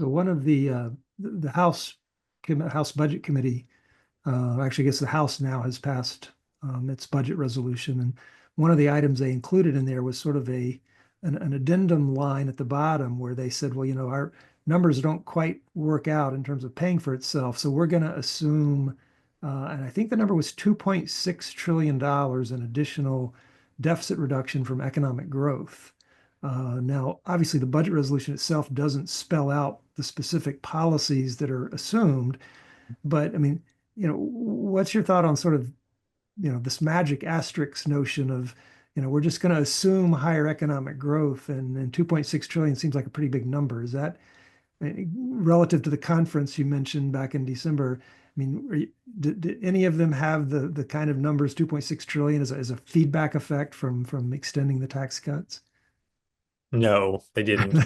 So one of the House Budget Committee, actually, I guess the House now has passed its budget resolution, and one of the items they included in there was sort of an addendum line at the bottom where they said, well, our numbers don't quite work out in terms of paying for itself, so we're going to assume, and I think the number was $2.6 trillion in additional deficit reduction from economic growth. Now, obviously, the budget resolution itself doesn't spell out the specific policies that are assumed, but I mean, what's your thought on sort of, this magic asterisk notion of, we're just going to assume higher economic growth, and 2.6 trillion seems like a pretty big number. Is that relative to the conference you mentioned back in December? I mean, did any of them have the kind of numbers 2.6 trillion as a feedback effect from extending the tax cuts? No, they didn't.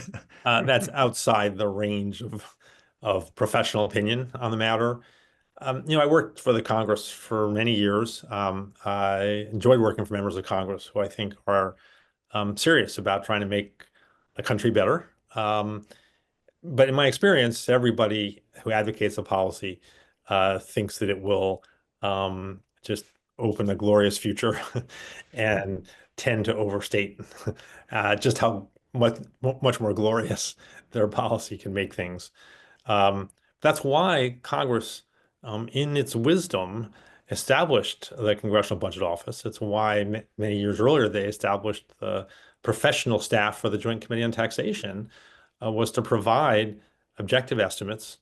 That's outside the range of professional opinion on the matter. I worked for the Congress for many years. I enjoyed working for members of Congress who I think are serious about trying to make a country better. But in my experience, everybody who advocates a policy thinks that it will just open a glorious future and tend to overstate just how much more glorious their policy can make things. That's why Congress, in its wisdom, established the Congressional Budget Office. It's why many years earlier they established the professional staff for the Joint Committee on Taxation, was to provide objective estimates,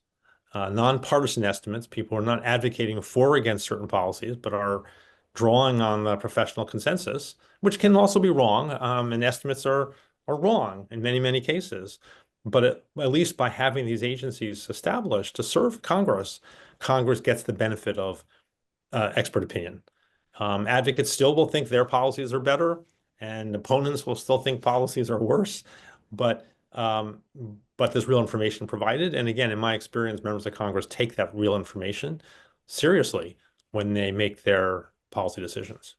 nonpartisan estimates. People are not advocating for or against certain policies, but are drawing on the professional consensus, which can also be wrong, and estimates are wrong in many cases. But at least by having these agencies established to serve Congress, Congress gets the benefit of expert opinion. Advocates still will think their policies are better, and opponents will still think policies are worse. But there's real information provided. And again, in my experience, members of Congress take that real information seriously when they make their policy decisions.